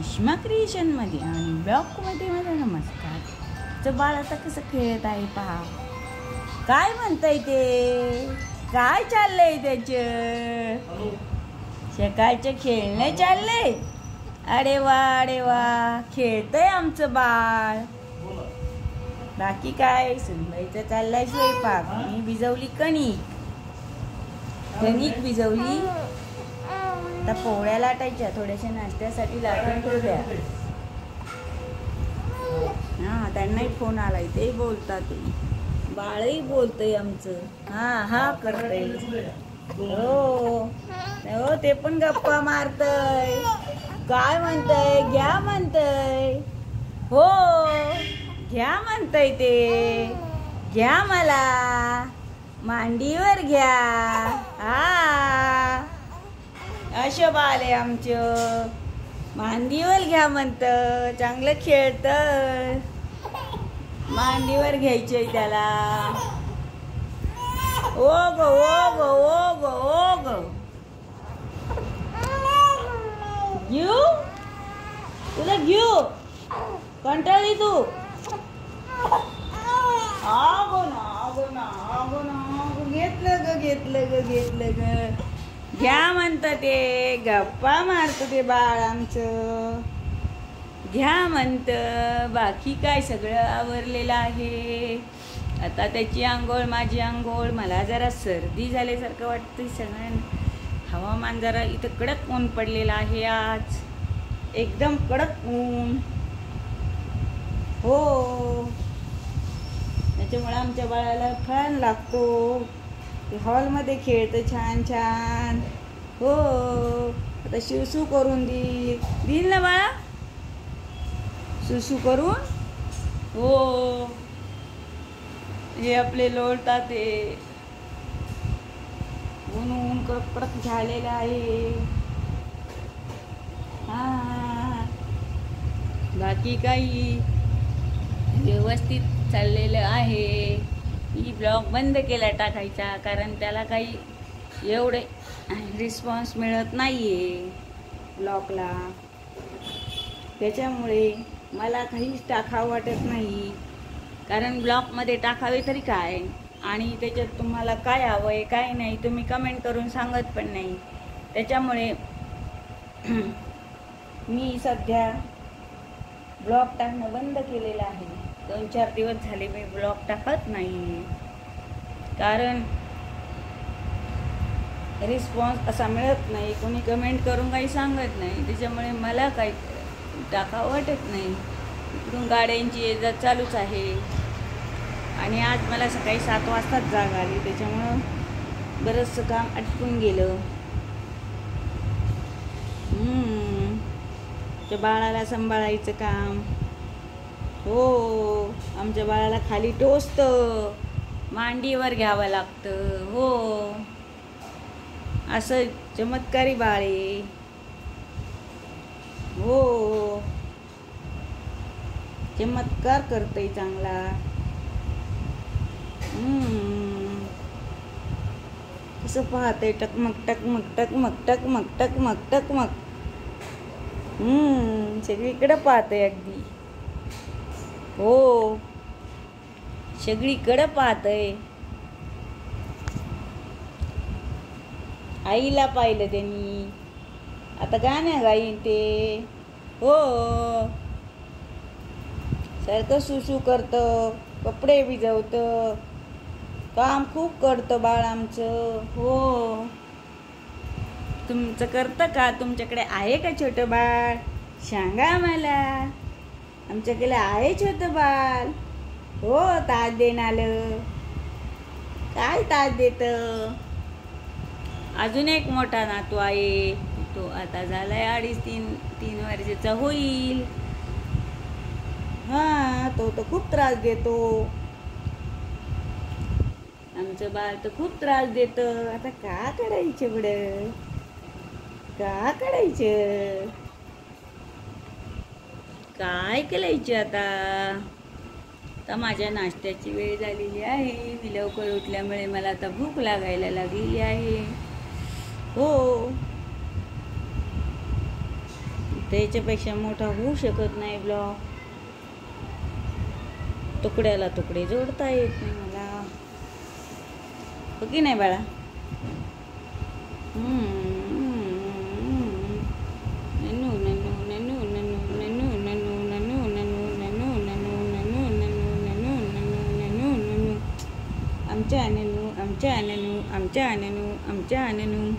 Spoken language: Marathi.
रेश्मा क्रिएशनमध्ये आणि ब्लॉगमध्ये माझा नमस्कार. तर बाळ आता कसं खेळत आहे पहा. काय म्हणताय ते, काय चाललंय त्याचं, सकाळचं खेळणं चाललंय. अरे वा खेळतंय आमचं बाळ. बाकी काय सुनबाईचं चाललाय स्वयंपाक. मी भिजवली कणिक भिजवली. आता पोळ्या लाटायच्या, थोड्याशा नाश्त्यासाठी लाटून ठेवल्या. त्यांनाही फोन आलाय, ते बोलतात. बाळही बोलतय आमचं. हा करतय. हो ते पण गप्पा मारतय. काय म्हणतय, घ्या म्हणतय. हो घ्या म्हणतय ते. घ्या मला मांडीवर घ्या. असं बाळ आहे आमचं. मांडीवर घ्या म्हणत. चांगलं खेळत. मांडीवर घ्यायचंय त्याला. ओ ग घेऊ तुला, घेऊ कंटाळली तू. घेतलं ग. घ्या म्हणतं ते. गप्पा मारतं ते बाळ आमचं. घ्या म्हणतं. बाकी काय सगळं आवरलेलं आहे. आता त्याची आंघोळ, माझी आंघोळ. मला जरा सर्दी झाल्यासारखं वाटतं सगळ्यांना. हवामान जरा इथं कडक ऊन पडलेलं आहे आज. एकदम कडक ऊन. हो त्याच्यामुळे आमच्या बाळाला फॅन लागतो. हॉलमध्ये खेळतं छान. हो आता सुसू करून देईल ना बाळा. सुसू करून. हो हे आपले लोळतात. ते ऊन कडक झालेलं आहे. बाकी काही व्यवस्थित चाललेलं आहे. मी ब्लॉग बंद केला टाकायचा, कारण त्याला काही एवढे रिस्पॉन्स मिळत नाही आहे ब्लॉगला. त्याच्यामुळे मला काहीच टाकावं वाटत नाही. कारण ब्लॉगमध्ये टाकावे तरी काय, आणि त्याच्यात तुम्हाला काय हवं आहे काय नाही तुम्ही कमेंट करून सांगत पण नाही. त्याच्यामुळे मी सध्या ब्लॉग टाकणं बंद केलेलं आहे. 2-4 दिवस झाले मी ब्लॉग टाकत नाही, कारण रिस्पॉन्स असा मिळत नाही. कोणी कमेंट करून काही सांगत नाही. त्याच्यामुळे मला काही टाकावं वाटत नाही. इकडून गाड्यांची ये-जा चालूच आहे. आणि आज मला सकाळी 7 वाजताच जाग आली. त्याच्यामुळं बरंचसं काम अटकून गेलं. त्या बाळाला सांभाळायचं काम. हो आमच्या बाळाला खाली टोचतं, मांडीवर घ्यावं लागतं. हो असं चमत्कारी बाळ आहे. हो चमत्कार करतंय चांगला. कसं पाहतंय, टकमक. सगळीकडे पाहतंय अगदी. हो सगळीकडे पाहतंय. आईला पाहिलं त्यांनी. आता गाणं गाईन ते. हो सारखं सुसू करतं, कपडे भिजवतं, काम खूप करतं बाळ आमचं. हो तुमचं करतं का? तुमच्याकडे आहे का छोटं बाळ? सांगा मला. आमच्याकडे आहे छोटं बाळ. हो ताज देण आलं. काय ताज देतं? अजून एक मोठा नातू आहे. तो आता झालाय 2.5-3 वर्षाचा होईल. तो तर खूप त्रास देतो. आमचं बाळ तर खूप त्रास देतं. आता का करायचं बडं? का करायचं? काय करायचं आता माझ्या नाश्त्याची वेळ झालेली आहे. मी लवकर उठल्यामुळे मला आता भूक लागायला लागलेली आहे. हो त्याच्यापेक्षा मोठा होऊ शकत नाही ब्लॉग. तुकड्याला तुकडे जोडता येत नाही मला, हो की नाही बाळा? ननू ननू ननू ननू ननू ननू ननू ननू ननू ननू ननू ननू ननू ननू ननू ननू. आमच्या ननू, आमच्या ननू, आमच्या ननू, आमच्या ननू.